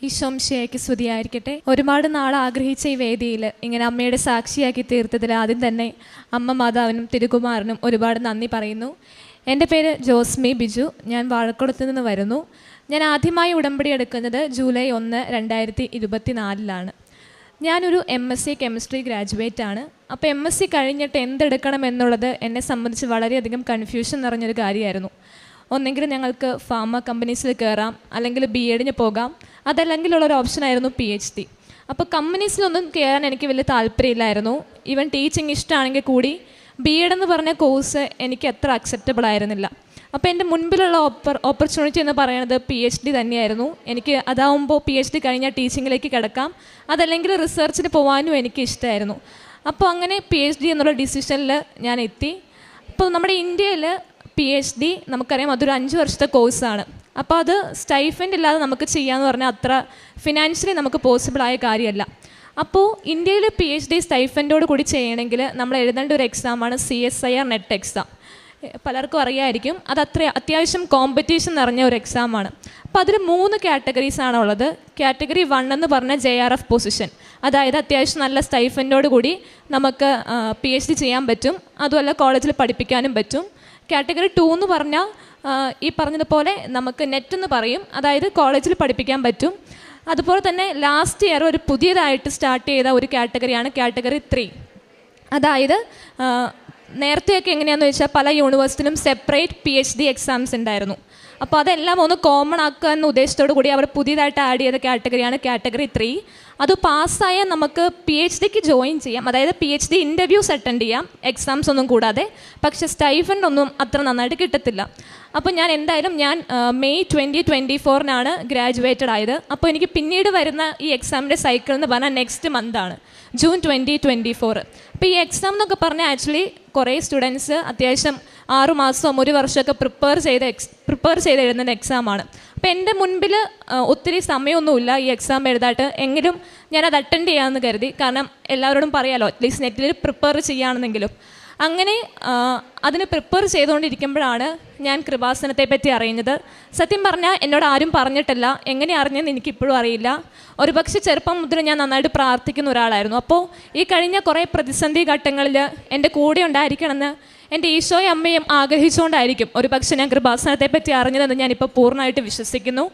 ഈശോംശിയായ്ക്ക് സ്തുതിയായിരിക്കട്ടെ. ഒരുപാട് നാൾ ആഗ്രഹിച്ച ഈ വേദിയിൽ ഇങ്ങനെ അമ്മയുടെ സാക്ഷിയാക്കി തീർത്തതിൽ ആദ്യം തന്നെ അമ്മ മാതാവിനും തിരുകുമാരനും ഒരുപാട് നന്ദി പറയുന്നു. എൻ്റെ പേര് ജോസ്മി ബിജു. ഞാൻ വാഴക്കുളത്ത് നിന്ന് വരുന്നു. ഞാൻ ആദ്യമായി ഉടമ്പടി എടുക്കുന്നത് ജൂലൈ 1, 2024 ഞാനൊരു MSc കെമിസ്ട്രി ഗ്രാജുവേറ്റ് ആണ്. അപ്പോൾ MSc കഴിഞ്ഞിട്ട് എന്തെടുക്കണം എന്നുള്ളത് എന്നെ സംബന്ധിച്ച് വളരെയധികം കൺഫ്യൂഷൻ നിറഞ്ഞൊരു കാര്യമായിരുന്നു. ഒന്നെങ്കിൽ ഞങ്ങൾക്ക് ഫാർമ കമ്പനീസിൽ കയറാം, അല്ലെങ്കിൽ BEdന് പോകാം, അതല്ലെങ്കിലുള്ളൊരു ഓപ്ഷനായിരുന്നു PhD. അപ്പോൾ കമ്പനീസിലൊന്നും കയറാൻ എനിക്ക് വലിയ താല്പര്യമില്ലായിരുന്നു. ഈവൻ ടീച്ചിങ് ഇഷ്ടമാണെങ്കിൽ കൂടി BEd എന്ന് പറഞ്ഞ കോഴ്സ് എനിക്ക് അത്ര അക്സെപ്റ്റബിൾ ആയിരുന്നില്ല. അപ്പോൾ എൻ്റെ മുൻപിലുള്ള ഓപ്പർച്യൂണിറ്റി എന്ന് പറയുന്നത് PhD തന്നെയായിരുന്നു. എനിക്ക് അതാവുമ്പോൾ PhD കഴിഞ്ഞാൽ ടീച്ചിങ്ങിലേക്ക് കിടക്കാം, അതല്ലെങ്കിൽ റിസർച്ചിന് പോകാനും എനിക്ക് ഇഷ്ടമായിരുന്നു. അപ്പോൾ അങ്ങനെ PhD എന്നുള്ള ഡിസിഷനിൽ ഞാൻ എത്തി. അപ്പോൾ നമ്മുടെ ഇന്ത്യയിൽ PhD നമുക്കറിയാം അതൊരു 5 വർഷത്തെ കോഴ്സാണ്. അപ്പോൾ അത് സ്റ്റൈഫൻഡ് ഇല്ലാതെ നമുക്ക് ചെയ്യാമെന്ന് പറഞ്ഞാൽ അത്ര ഫിനാൻഷ്യലി നമുക്ക് പോസിബിളായ കാര്യമല്ല. അപ്പോൾ ഇന്ത്യയിൽ PhD സ്റ്റൈഫൻഡോട് കൂടി ചെയ്യണമെങ്കിൽ നമ്മൾ എഴുതേണ്ട ഒരു എക്സാമാണ് CSIR നെറ്റ് എക്സാം. പലർക്കും അറിയാമായിരിക്കും. അത് അത്യാവശ്യം കോമ്പറ്റീഷൻ നിറഞ്ഞ ഒരു എക്സാമാണ്. അപ്പോൾ അതിൽ 3 കാറ്റഗറീസാണ് ഉള്ളത്. കാറ്റഗറി 1 എന്ന് പറഞ്ഞാൽ JRF പൊസിഷൻ, അതായത് അത്യാവശ്യം നല്ല സ്റ്റൈഫൻഡോട് കൂടി നമുക്ക് PhD ചെയ്യാൻ പറ്റും, അതുമല്ല കോളേജിൽ പഠിപ്പിക്കാനും പറ്റും. കാറ്റഗറി 2 എന്ന് പറഞ്ഞാൽ ഈ പറഞ്ഞതുപോലെ നമുക്ക് നെറ്റ് എന്ന് പറയും, അതായത് കോളേജിൽ പഠിപ്പിക്കാൻ പറ്റും. അതുപോലെ തന്നെ ലാസ്റ്റ് ഇയർ ഒരു പുതിയതായിട്ട് സ്റ്റാർട്ട് ചെയ്ത ഒരു കാറ്റഗറിയാണ് കാറ്റഗറി 3. അതായത് നേരത്തെയൊക്കെ എങ്ങനെയാണെന്ന് വെച്ചാൽ പല യൂണിവേഴ്സിറ്റിയിലും സെപ്പറേറ്റ് PhD എക്സാംസ് ഉണ്ടായിരുന്നു. അപ്പോൾ അതെല്ലാം ഒന്ന് കോമൺ ആക്കുക എന്ന ഉദ്ദേശത്തോടു കൂടി അവർ പുതിയതായിട്ട് ആഡ് ചെയ്ത കാറ്റഗറിയാണ് കാറ്റഗറി 3. അത് പാസ്സായാൽ നമുക്ക് PhDക്ക് ജോയിൻ ചെയ്യാം, അതായത് PhD ഇൻ്റർവ്യൂസ് അറ്റൻഡ് ചെയ്യാം, എക്സാംസ് ഒന്നും കൂടാതെ. പക്ഷേ സ്റ്റൈഫൻഡ് ഒന്നും അത്ര നന്നായിട്ട് കിട്ടത്തില്ല. അപ്പോൾ ഞാൻ മെയ് 2024 ഗ്രാജുവേറ്റഡ് ആയത്. അപ്പോൾ എനിക്ക് പിന്നീട് വരുന്ന ഈ എക്സാമിൻ്റെ സൈക്കിൾ എന്ന് പറഞ്ഞാൽ നെക്സ്റ്റ് മന്താണ്, ജൂൺ 2024. അപ്പോൾ ഈ എക്സാം എന്നൊക്കെ പറഞ്ഞാൽ ആക്ച്വലി കുറേ സ്റ്റുഡൻസ് അത്യാവശ്യം 6 മാസവും 1 വർഷമൊക്കെ പ്രിപ്പയർ ചെയ്ത് എഴുതുന്ന എക്സാമാണ്. അപ്പോൾ എൻ്റെ മുൻപിൽ ഒത്തിരി സമയമൊന്നുമില്ല ഈ എക്സാം എഴുതായിട്ട്. എങ്കിലും ഞാനത് അറ്റൻഡ് ചെയ്യാമെന്ന് കരുതി. കാരണം എല്ലാവരോടും പറയാമല്ലോ, അറ്റ്ലീസ്റ്റ് നെറ്റിൽ പ്രിപ്പയർ ചെയ്യുകയാണെന്നെങ്കിലും. അങ്ങനെ അതിന് പ്രിപ്പയർ ചെയ്തുകൊണ്ടിരിക്കുമ്പോഴാണ് ഞാൻ കൃപാസനത്തെ പറ്റി അറിയുന്നത്. സത്യം പറഞ്ഞാൽ എന്നോട് ആരും പറഞ്ഞിട്ടില്ല. എങ്ങനെ അറിഞ്ഞെന്ന് എനിക്കിപ്പോഴും അറിയില്ല. ഒരുപക്ഷെ ചെറുപ്പം മുതൽ ഞാൻ നന്നായിട്ട് പ്രാർത്ഥിക്കുന്ന ഒരാളായിരുന്നു. അപ്പോൾ ഈ കഴിഞ്ഞ കുറേ പ്രതിസന്ധി ഘട്ടങ്ങളിൽ എൻ്റെ കൂടെ ഉണ്ടായിരിക്കണമെന്ന് എൻ്റെ ഈശോയും അമ്മയും ആഗ്രഹിച്ചുകൊണ്ടായിരിക്കും ഒരുപക്ഷെ ഞാൻ കൃപാസനത്തെ പറ്റി അറിഞ്ഞതെന്ന് ഞാനിപ്പോൾ പൂർണ്ണമായിട്ട് വിശ്വസിക്കുന്നു.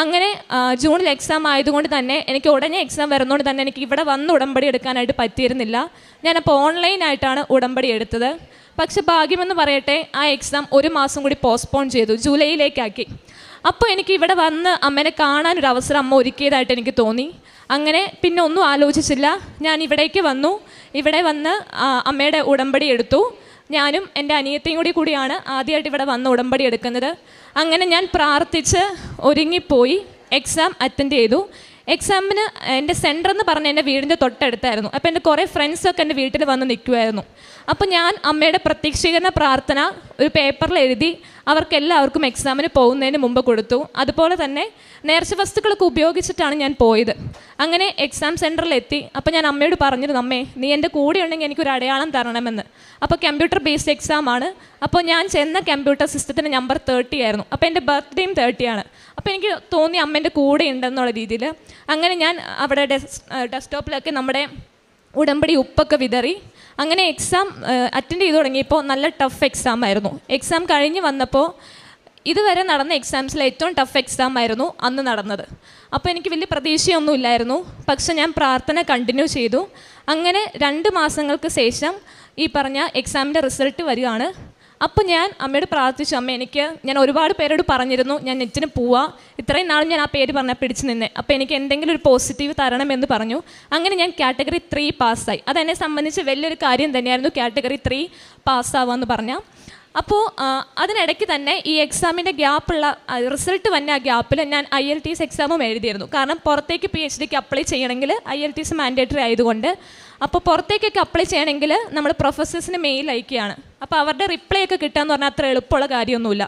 അങ്ങനെ ജൂണിൽ എക്സാം ആയതുകൊണ്ട് തന്നെ എനിക്ക് ഉടനെ എക്സാം വരുന്നതുകൊണ്ട് തന്നെ എനിക്ക് ഇവിടെ വന്ന് ഉടമ്പടി എടുക്കാനായിട്ട് പറ്റിയിരുന്നില്ല. ഞാനപ്പോൾ ഓൺലൈനായിട്ടാണ് ഉടമ്പടി എടുത്തത്. പക്ഷെ ഭാഗ്യമെന്ന് പറയട്ടെ, ആ എക്സാം 1 മാസം കൂടി പോസ്റ്റ്പോൺ ചെയ്തു, ജൂലൈയിലേക്കാക്കി. അപ്പോൾ എനിക്ക് ഇവിടെ വന്ന് അമ്മേനെ കാണാനൊരു അവസരം അമ്മ ഒരുക്കിയതായിട്ട് എനിക്ക് തോന്നി. അങ്ങനെ പിന്നെ ഒന്നും ആലോചിച്ചില്ല, ഞാൻ ഇവിടേക്ക് വന്നു. ഇവിടെ വന്ന് അമ്മയുടെ ഉടമ്പടി എടുത്തു. ഞാനും എൻ്റെ അനിയത്തിയും കൂടിയാണ് ആദ്യമായിട്ട് ഇവിടെ വന്ന് ഉടമ്പടി എടുക്കുന്നത്. അങ്ങനെ ഞാൻ പ്രാർത്ഥിച്ച് ഒരുങ്ങിപ്പോയി എക്സാം അറ്റൻഡ് ചെയ്തു. എക്സാമിന് എൻ്റെ സെൻറ്റർ എന്ന് പറഞ്ഞാൽ എൻ്റെ വീടിൻ്റെ തൊട്ടടുത്തായിരുന്നു. അപ്പോൾ എൻ്റെ കുറേ ഫ്രണ്ട്സൊക്കെ എൻ്റെ വീട്ടിൽ വന്ന് നിൽക്കുമായിരുന്നു. അപ്പോൾ ഞാൻ അമ്മയുടെ പ്രത്യക്ഷീകരണ പ്രാർത്ഥന ഒരു പേപ്പറിൽ എഴുതി അവർക്കെല്ലാവർക്കും എക്സാമിന് പോകുന്നതിന് മുമ്പ് കൊടുത്തു. അതുപോലെ തന്നെ നേർച്ച വസ്തുക്കളൊക്കെ ഉപയോഗിച്ചിട്ടാണ് ഞാൻ പോയത്. അങ്ങനെ എക്സാം സെൻറ്ററിലെത്തി. അപ്പോൾ ഞാൻ അമ്മയോട് പറഞ്ഞിരുന്നു, അമ്മേ നീ എൻ്റെ കൂടെ ഉണ്ടെങ്കിൽ എനിക്കൊരു അടയാളം തരണമെന്ന്. അപ്പോൾ കമ്പ്യൂട്ടർ ബേസ്ഡ് എക്സാമാണ്. അപ്പോൾ ഞാൻ ചെന്ന കമ്പ്യൂട്ടർ സിസ്റ്റത്തിൻ്റെ നമ്പർ 30 ആയിരുന്നു. അപ്പോൾ എൻ്റെ ബർത്ത്ഡേയും 30 ആണ്. അപ്പോൾ എനിക്ക് തോന്നി അമ്മ എൻ്റെ കൂടെ ഉണ്ടെന്നുള്ള രീതിയിൽ. അങ്ങനെ ഞാൻ അവിടെ ഡെസ്ക്ടോപ്പിലൊക്കെ നമ്മുടെ ഉടമ്പടി ഉപ്പൊക്കെ വിതറി. അങ്ങനെ എക്സാം അറ്റൻഡ് ചെയ്ത് തുടങ്ങിയപ്പോൾ നല്ല ടഫ് എക്സാം ആയിരുന്നു. എക്സാം കഴിഞ്ഞ് വന്നപ്പോൾ ഇതുവരെ നടന്ന എക്സാംസിൽ ഏറ്റവും ടഫ് എക്സാം ആയിരുന്നു അന്ന് നടന്നത്. അപ്പോൾ എനിക്ക് വലിയ പ്രതീക്ഷയൊന്നും ഇല്ലായിരുന്നു. പക്ഷെ ഞാൻ പ്രാർത്ഥന കണ്ടിന്യൂ ചെയ്തു. അങ്ങനെ 2 മാസങ്ങൾക്ക് ശേഷം ഈ പറഞ്ഞ എക്സാമിൻ്റെ റിസൾട്ട് വരികയാണ്. അപ്പോൾ ഞാൻ അമ്മയോട് പ്രാർത്ഥിച്ചു, അമ്മ ഞാൻ ഒരുപാട് പേരോട് പറഞ്ഞിരുന്നു ഞാൻ നെറ്റിന് പോവാം, ഇത്രയും നാളും ഞാൻ ആ പേര് പറഞ്ഞാൽ പിടിച്ചു നിന്നേ, അപ്പോൾ എനിക്ക് എന്തെങ്കിലും ഒരു പോസിറ്റീവ് തരണമെന്ന് പറഞ്ഞു. അങ്ങനെ ഞാൻ കാറ്റഗറി 3 പാസ്സായി. അതെന്നെ സംബന്ധിച്ച് വലിയൊരു കാര്യം തന്നെയായിരുന്നു കാറ്റഗറി 3 പാസ്സാവാമെന്ന് പറഞ്ഞാൽ. അപ്പോൾ അതിനിടയ്ക്ക് തന്നെ ഈ എക്സാമിൻ്റെ ഗ്യാപ്പുള്ള റിസൾട്ട് വന്ന ആ ഗ്യാപ്പിൽ ഞാൻ IELTS എക്സാമും എഴുതിയിരുന്നു. കാരണം പുറത്തേക്ക് PhDക്ക് അപ്ലൈ ചെയ്യണമെങ്കിൽ IELTS മാൻഡേറ്ററി ആയതുകൊണ്ട്. അപ്പോൾ പുറത്തേക്കൊക്കെ അപ്ലൈ ചെയ്യണമെങ്കിൽ നമ്മൾ പ്രൊഫസേഴ്സിന് മെയിൽ അയക്കുകയാണ്. അപ്പോൾ അവരുടെ റിപ്ലൈ ഒക്കെ കിട്ടുകയെന്ന് പറഞ്ഞാൽ അത്ര എളുപ്പമുള്ള കാര്യമൊന്നുമില്ല.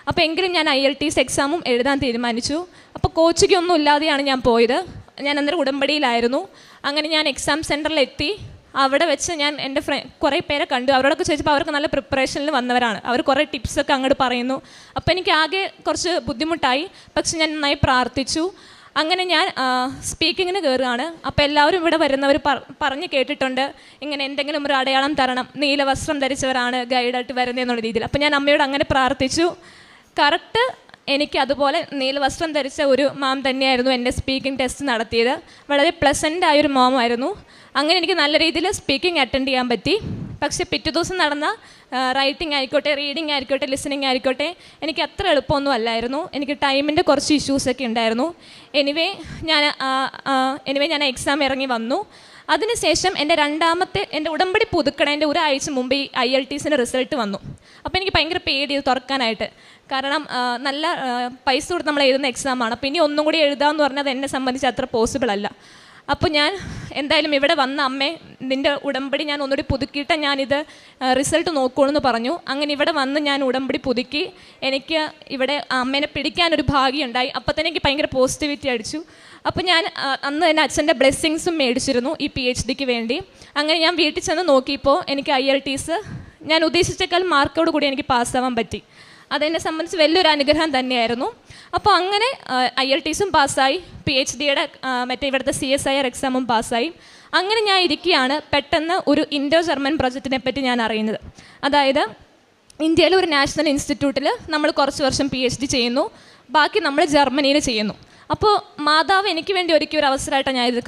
അപ്പോൾ എങ്കിലും ഞാൻ IELTS എക്സാമും എഴുതാൻ തീരുമാനിച്ചു. അപ്പോൾ കോച്ചിങ് ഒന്നും ഇല്ലാതെയാണ് ഞാൻ പോയത്. ഞാൻ അന്നേരം ഉടമ്പടിയിലായിരുന്നു. അങ്ങനെ ഞാൻ എക്സാം സെൻറ്ററിലെത്തി. അവിടെ വെച്ച് ഞാൻ എൻ്റെ കുറേ പേരെ കണ്ടു. അവരോടൊക്കെ ചോദിച്ചപ്പോൾ അവർക്ക് നല്ല പ്രിപ്പറേഷനിൽ വന്നവരാണ്. അവർ കുറേ ടിപ്സൊക്കെ അങ്ങോട്ട് പറയുന്നു. അപ്പോൾ എനിക്ക് ആകെ കുറച്ച് ബുദ്ധിമുട്ടായി. പക്ഷെ ഞാൻ നന്നായി പ്രാർത്ഥിച്ചു. അങ്ങനെ ഞാൻ സ്പീക്കിങ്ങിന് കയറുകയാണ്. അപ്പോൾ എല്ലാവരും ഇവിടെ വരുന്നവർ പറഞ്ഞ് കേട്ടിട്ടുണ്ട്, ഇങ്ങനെ എന്തെങ്കിലും ഒരു അടയാളം തരണം, നീല വസ്ത്രം ധരിച്ചവരാണ് ഗൈഡായിട്ട് വരുന്നതെന്നുള്ള രീതിയിൽ. അപ്പോൾ ഞാൻ അമ്മയോട് അങ്ങനെ പ്രാർത്ഥിച്ചു. കറക്റ്റ് എനിക്ക് അതുപോലെ നീല വസ്ത്രം ധരിച്ച ഒരു മാം തന്നെയായിരുന്നു എൻ്റെ സ്പീക്കിംഗ് ടെസ്റ്റ് നടത്തിയത്. വളരെ പ്ലസൻ്റ് ആയൊരു മാമായിരുന്നു. അങ്ങനെ എനിക്ക് നല്ല രീതിയിൽ സ്പീക്കിംഗ് അറ്റൻഡ് ചെയ്യാൻ പറ്റി. പക്ഷേ പിറ്റേ ദിവസം നടന്ന റൈറ്റിംഗ് ആയിക്കോട്ടെ, റീഡിംഗ് ആയിക്കോട്ടെ, ലിസണിങ് ആയിക്കോട്ടെ, എനിക്ക് അത്ര എളുപ്പമൊന്നും അല്ലായിരുന്നു. എനിക്ക് ടൈമിൻ്റെ കുറച്ച് ഇഷ്യൂസൊക്കെ ഉണ്ടായിരുന്നു. എനിവേ ഞാൻ എക്സാം ഇറങ്ങി വന്നു. അതിനുശേഷം എൻ്റെ ഉടമ്പടി പുതുക്കണേൻ്റെ ഒരാഴ്ച മുമ്പ് ഈ IELTS റിസൾട്ട് വന്നു. അപ്പോൾ എനിക്ക് ഭയങ്കര പേടി ഇത് തുറക്കാനായിട്ട്. കാരണം നല്ല പൈസ കൊടുത്ത് നമ്മൾ എഴുതുന്ന എക്സാമാണ്. അപ്പോൾ ഇനി ഒന്നും കൂടി എഴുതാമെന്ന് പറഞ്ഞാൽ അത് എന്നെ സംബന്ധിച്ച് അത്ര പോസിബിൾ അല്ല. അപ്പോൾ ഞാൻ എന്തായാലും ഇവിടെ വന്ന അമ്മേ, നിൻ്റെ ഉടമ്പടി ഞാൻ ഒന്നുകൂടി പുതുക്കിയിട്ട് ഞാനിത് റിസൾട്ട് നോക്കുകയെന്ന് പറഞ്ഞു. അങ്ങനെ ഇവിടെ വന്ന് ഞാൻ ഉടമ്പടി പുതുക്കി. എനിക്ക് ഇവിടെ അമ്മേനെ പിടിക്കാനൊരു ഭാഗ്യമുണ്ടായി. അപ്പോൾ തന്നെ എനിക്ക് ഭയങ്കര പോസിറ്റിവിറ്റി അടിച്ചു. അപ്പോൾ ഞാൻ അന്ന് തന്നെ അച്ഛൻ്റെ ബ്ലെസ്സിങ്സും മേടിച്ചിരുന്നു ഈ PhDക്ക് വേണ്ടി. അങ്ങനെ ഞാൻ വീട്ടിൽ ചെന്ന് നോക്കിയപ്പോൾ എനിക്ക് IELTS ഞാൻ ഉദ്ദേശിച്ചേക്കാൾ മാർക്കോട് കൂടി എനിക്ക് പാസ്സാവാൻ പറ്റി. അതെന്നെ സംബന്ധിച്ച് വലിയൊരു അനുഗ്രഹം തന്നെയായിരുന്നു. അപ്പോൾ അങ്ങനെ IELTSും പാസ്സായി, PhDയുടെ ഇവിടുത്തെ CSIR എക്സാമും പാസ്സായി. അങ്ങനെ ഞാൻ ഇരിക്കുകയാണ് പെട്ടെന്ന് ഒരു ഇൻഡോ ജർമ്മൻ പ്രൊജക്റ്റിനെ പറ്റി ഞാൻ അറിയുന്നത്. അതായത് ഇന്ത്യയിലെ ഒരു നാഷണൽ ഇൻസ്റ്റിറ്റ്യൂട്ടിൽ നമ്മൾ കുറച്ച് വർഷം PhD ചെയ്യുന്നു, ബാക്കി നമ്മൾ ജർമ്മനിയിൽ ചെയ്യുന്നു. അപ്പോൾ മാതാവ് എനിക്ക് വേണ്ടി ഒരുക്കിയ ഒരു അവസരമായിട്ടാണ് ഞാൻ ഇത്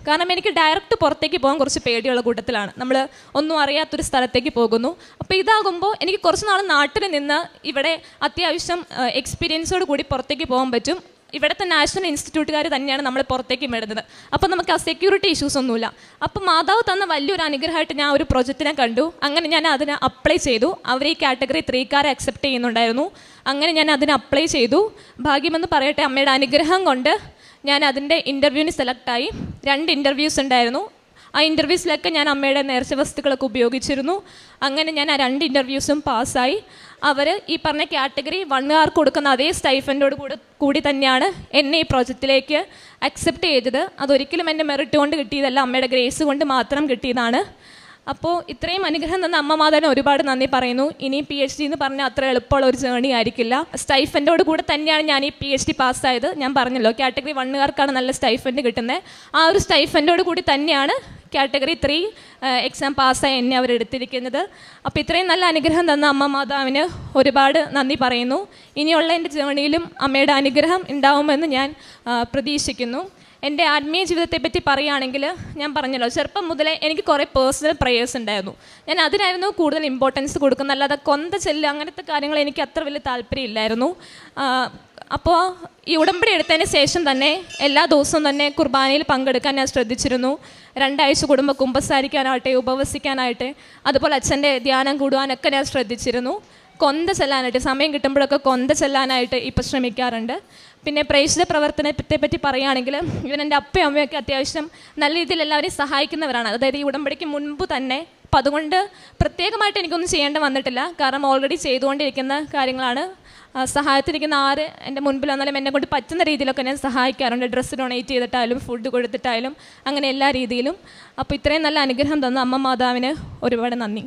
കാരണം എനിക്ക് ഡയറക്റ്റ് പുറത്തേക്ക് പോകാൻ കുറച്ച് പേടിയുള്ള കൂട്ടത്തിലാണ്. നമ്മൾ ഒന്നും അറിയാത്തൊരു സ്ഥലത്തേക്ക് പോകുന്നു. അപ്പോൾ ഇതാകുമ്പോൾ എനിക്ക് കുറച്ച് നാൾ നാട്ടിൽ നിന്ന് ഇവിടെ അത്യാവശ്യം എക്സ്പീരിയൻസോട് കൂടി പുറത്തേക്ക് പോകാൻ പറ്റും. ഇവിടുത്തെ നാഷണൽ ഇൻസ്റ്റിറ്റ്യൂട്ടുകാർ തന്നെയാണ് നമ്മൾ പുറത്തേക്ക് വിടുന്നത്. അപ്പോൾ നമുക്ക് ആ സെക്യൂരിറ്റി ഇഷ്യൂസ് ഒന്നുമില്ല. അപ്പോൾ മാതാവ് തന്ന വലിയൊരു അനുഗ്രഹമായിട്ട് ഞാൻ ഒരു പ്രൊജക്റ്റിനെ കണ്ടു. അങ്ങനെ ഞാൻ അതിന് അപ്ലൈ ചെയ്തു. അവർ ഈ കാറ്റഗറി 3 അക്സെപ്റ്റ് ചെയ്യുന്നുണ്ടായിരുന്നു. അങ്ങനെ ഞാൻ അതിന് അപ്ലൈ ചെയ്തു. ഭാഗ്യമെന്ന് പറയട്ടെ, അമ്മയുടെ അനുഗ്രഹം കൊണ്ട് ഞാൻ അതിൻ്റെ ഇൻ്റർവ്യൂവിന് സെലക്റ്റായി. 2 ഇൻ്റർവ്യൂസ് ഉണ്ടായിരുന്നു. ആ ഇൻ്റർവ്യൂസിലൊക്കെ ഞാൻ അമ്മയുടെ നേർച്ച വസ്തുക്കളൊക്കെ ഉപയോഗിച്ചിരുന്നു. അങ്ങനെ ഞാൻ ആ 2 ഇൻ്റർവ്യൂസും പാസ്സായി. അവർ ഈ പറഞ്ഞ കാറ്റഗറി 1 കൊടുക്കുന്ന അതേ സ്റ്റൈഫൻഡോട് കൂടി തന്നെയാണ് എന്നെ ഈ പ്രോജക്റ്റിലേക്ക് അക്സെപ്റ്റ് ചെയ്തത്. അതൊരിക്കലും എൻ്റെ മെറിറ്റ് കൊണ്ട് കിട്ടിയതല്ല, അമ്മയുടെ ഗ്രേസ് കൊണ്ട് മാത്രം കിട്ടിയതാണ്. അപ്പോൾ ഇത്രയും അനുഗ്രഹം തന്ന അമ്മ മാതാവിന് ഒരുപാട് നന്ദി പറയുന്നു. ഇനി PhD എന്ന് പറഞ്ഞാൽ അത്ര എളുപ്പമുള്ള ഒരു ജേണി ആയിരിക്കില്ല. സ്റ്റൈഫൻഡോട് കൂടെ തന്നെയാണ് ഞാൻ ഈ PhD പാസ്സായത്. ഞാൻ പറഞ്ഞല്ലോ, കാറ്റഗറി 1 നല്ല സ്റ്റൈഫൻഡ് കിട്ടുന്നത്. ആ ഒരു സ്റ്റൈഫൻഡോട് കൂടി തന്നെയാണ് കാറ്റഗറി 3 എക്സാം പാസ്സായി എന്നെ അവരെടുത്തിരിക്കുന്നത്. അപ്പോൾ ഇത്രയും നല്ല അനുഗ്രഹം തന്ന അമ്മ മാതാവിന് ഒരുപാട് നന്ദി പറയുന്നു. ഇനിയുള്ള എൻ്റെ ജേണിയിലും അമ്മയുടെ അനുഗ്രഹം ഉണ്ടാവുമെന്ന് ഞാൻ പ്രതീക്ഷിക്കുന്നു. എൻ്റെ ആത്മീയ ജീവിതത്തെപ്പറ്റി പറയുകയാണെങ്കിൽ, ഞാൻ പറഞ്ഞല്ലോ, ചെറുപ്പം മുതലേ എനിക്ക് കുറേ പേഴ്സണൽ പ്രയേഴ്സ് ഉണ്ടായിരുന്നു. ഞാൻ അതിനായിരുന്നു കൂടുതൽ ഇമ്പോർട്ടൻസ് കൊടുക്കുന്നത്. അല്ലാതെ കൊന്ത ചെല്ല് അങ്ങനത്തെ കാര്യങ്ങൾ എനിക്ക് അത്ര വലിയ താല്പര്യമില്ലായിരുന്നു. അപ്പോൾ ഈ ഉടമ്പടി എടുത്തതിന് ശേഷം തന്നെ എല്ലാ ദിവസവും തന്നെ കുർബാനയിൽ പങ്കെടുക്കാൻ ഞാൻ ശ്രദ്ധിച്ചിരുന്നു. 2 ആഴ്ച കൂടുമ്പോൾ കുമ്പസാരിക്കാനാവട്ടെ, ഉപവസിക്കാനായിട്ട്, അതുപോലെ അച്ഛൻ്റെ ധ്യാനം കൂടുവാനൊക്കെ ഞാൻ ശ്രദ്ധിച്ചിരുന്നു. കൊന്ത ചെല്ലാനായിട്ട് സമയം കിട്ടുമ്പോഴൊക്കെ കൊന്ത ചെല്ലാനായിട്ട് ഇപ്പോൾ ശ്രമിക്കാറുണ്ട്. പിന്നെ പ്രേക്ഷിത പ്രവർത്തനത്തെ പറ്റി പറയുകയാണെങ്കിൽ, ഇവൻ എൻ്റെ അപ്പയും അമ്മയൊക്കെ അത്യാവശ്യം നല്ല രീതിയിൽ എല്ലാവരെയും സഹായിക്കുന്നവരാണ്. അതായത് ഈ ഉടമ്പടിക്ക് മുൻപ് തന്നെ. അപ്പം അതുകൊണ്ട് പ്രത്യേകമായിട്ട് എനിക്കൊന്നും ചെയ്യേണ്ട വന്നിട്ടില്ല. കാരണം ഓൾറെഡി ചെയ്തുകൊണ്ടിരിക്കുന്ന കാര്യങ്ങളാണ്. സഹായത്തിരിക്കുന്ന ആര് എൻ്റെ മുൻപിൽ വന്നാലും എന്നെ കൊണ്ട് പറ്റുന്ന രീതിയിലൊക്കെ ഞാൻ സഹായിക്കാറുണ്ട്. ഡ്രസ്സ് ഡൊണേറ്റ് ചെയ്തിട്ടായാലും ഫുഡ് കൊടുത്തിട്ടായാലും അങ്ങനെ എല്ലാ രീതിയിലും. അപ്പോൾ ഇത്രയും നല്ല അനുഗ്രഹം തന്ന അമ്മ മാതാവിന് ഒരുപാട് നന്ദി.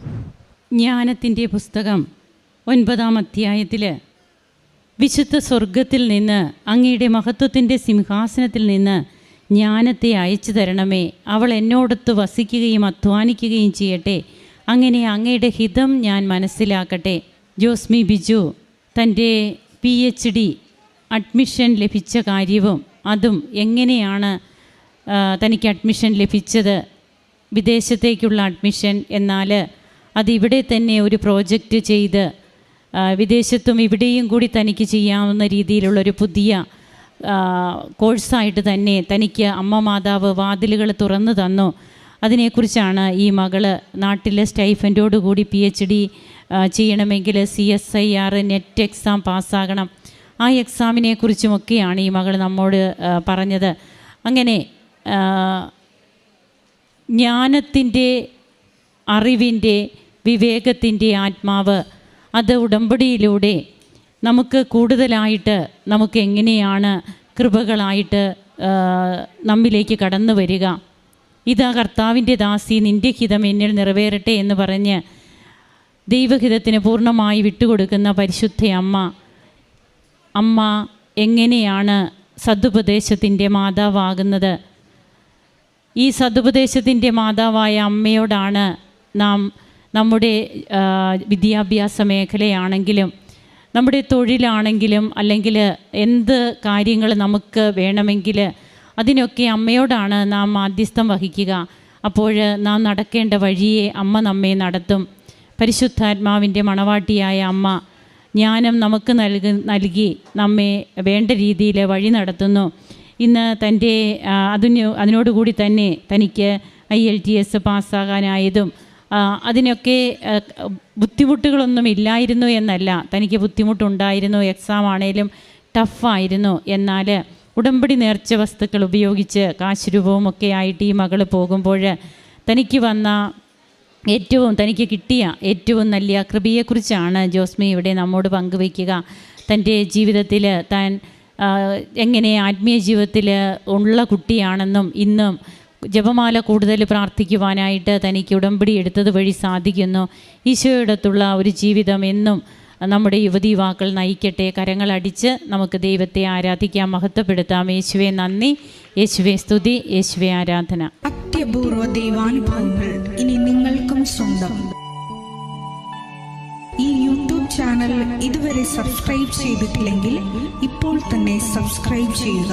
ജ്ഞാനത്തിൻ്റെ പുസ്തകം 9-ാം അധ്യായത്തിൽ വിശുദ്ധ സ്വർഗത്തിൽ നിന്ന്, അങ്ങയുടെ മഹത്വത്തിൻ്റെ സിംഹാസനത്തിൽ നിന്ന് ജ്ഞാനത്തെ അയച്ചു തരണമേ. അവൾ എന്നോടൊത്ത് വസിക്കുകയും അധ്വാനിക്കുകയും ചെയ്യട്ടെ. അങ്ങനെ അങ്ങയുടെ ഹിതം ഞാൻ മനസ്സിലാക്കട്ടെ. ജോസ്മി ബിജു തൻ്റെ PhD അഡ്മിഷൻ ലഭിച്ച കാര്യവും അതും എങ്ങനെയാണ് തനിക്ക് അഡ്മിഷൻ ലഭിച്ചത്, വിദേശത്തേക്കുള്ള അഡ്മിഷൻ, എന്നാൽ അതിവിടെ തന്നെ ഒരു പ്രോജക്റ്റ് ചെയ്ത് വിദേശത്തും ഇവിടെയും കൂടി തനിക്ക് ചെയ്യാവുന്ന രീതിയിലുള്ളൊരു പുതിയ കോഴ്സായിട്ട് തന്നെ തനിക്ക് അമ്മ മാതാവ് വാതിലുകൾ തുറന്നു തന്നു. അതിനെക്കുറിച്ചാണ് ഈ മകള് നാട്ടിലെ സ്റ്റൈഫൻഡോടുകൂടി PhD ചെയ്യണമെങ്കിൽ CSIR നെറ്റ് എക്സാം പാസ്സാകണം. ആ എക്സാമിനെക്കുറിച്ചുമൊക്കെയാണ് ഈ മകൾ നമ്മോട് പറഞ്ഞത്. അങ്ങനെ ജ്ഞാനത്തിൻ്റെ, അറിവിൻ്റെ, വിവേകത്തിൻ്റെ ആത്മാവ് അത് ഉടമ്പടിയിലൂടെ നമുക്ക് കൂടുതലായിട്ട് നമുക്ക് എങ്ങനെയാണ് കൃപകളായിട്ട് നമ്മിലേക്ക് കടന്നു വരിക. ഇതാ കർത്താവിൻ്റെ ദാസി, നിൻ്റെ ഹിതം എന്നിൽ നിറവേറട്ടെ എന്ന് പറഞ്ഞ് ദൈവഹിതത്തിന് പൂർണ്ണമായി വിട്ടുകൊടുക്കുന്ന പരിശുദ്ധ അമ്മ എങ്ങനെയാണ് സതുപദേശത്തിൻ്റെ മാതാവാകുന്നത്. ഈ സതുപദേശത്തിൻ്റെ മാതാവായ അമ്മയോടാണ് നാം നമ്മുടെ വിദ്യാഭ്യാസ മേഖലയാണെങ്കിലും നമ്മുടെ തൊഴിലാണെങ്കിലും അല്ലെങ്കിൽ എന്ത് കാര്യങ്ങൾ നമുക്ക് വേണമെങ്കിൽ അതിനൊക്കെ അമ്മയോടാണ് നാം മാധ്യസ്ഥം വഹിക്കുക. അപ്പോൾ നാം നടക്കേണ്ട വഴിയെ അമ്മ നമ്മെ നടത്തും. പരിശുദ്ധാത്മാവിൻ്റെ മണവാട്ടിയായ അമ്മ ജ്ഞാനം നമുക്ക് നൽകി നമ്മെ വേണ്ട രീതിയിൽ വഴി നടത്തുന്നു. ഇന്ന് തൻ്റെ അതിനോടുകൂടി തന്നെ തനിക്ക് IELTS പാസ്സാകാനായതും അതിനൊക്കെ ബുദ്ധിമുട്ടുകളൊന്നും ഇല്ലായിരുന്നു എന്നല്ല, തനിക്ക് ബുദ്ധിമുട്ടുണ്ടായിരുന്നു. എക്സാം ആണേലും ടഫായിരുന്നു. എന്നാൽ ഉടമ്പടി നേർച്ച വസ്തുക്കൾ ഉപയോഗിച്ച് കാശ് രൂപവുമൊക്കെ ആയിട്ട് ഈ മകൾ പോകുമ്പോൾ തനിക്ക് കിട്ടിയ ഏറ്റവും നല്ല കൃപയെക്കുറിച്ചാണ് ജോസ്മി ഇവിടെ നമ്മോട് പങ്കുവയ്ക്കുക. തൻ്റെ ജീവിതത്തിൽ താൻ എങ്ങനെ ആത്മീയ ജീവിതത്തിൽ ഉള്ള കുട്ടിയാണെന്നും ഇന്നും ജപമാല കൂടുതൽ പ്രാർത്ഥിക്കുവാനായിട്ട് തനിക്ക് ഉടമ്പടി എടുത്തത് വഴി സാധിക്കുന്നു. ഈശോയോടൊത്തുള്ള ഒരു ജീവിതം എന്നും നമ്മുടെ യുവതീവാക്കൾ നയിക്കട്ടെ. കരങ്ങളടിച്ച് നമുക്ക് ദൈവത്തെ ആരാധിക്കാം, മഹത്വപ്പെടുത്താം. യേശുവേ നന്ദി, യേശുവേ സ്തുതി, യേശുവേ ആരാധന. അത്യപൂർവ ദൈവാനുഭവങ്ങൾ ഇനി നിങ്ങൾക്കും സ്വന്തം. ഈ യൂട്യൂബ് ചാനൽ ഇതുവരെ സബ്സ്ക്രൈബ് ചെയ്തിട്ടില്ലെങ്കിൽ ഇപ്പോൾ തന്നെ സബ്സ്ക്രൈബ് ചെയ്യുക.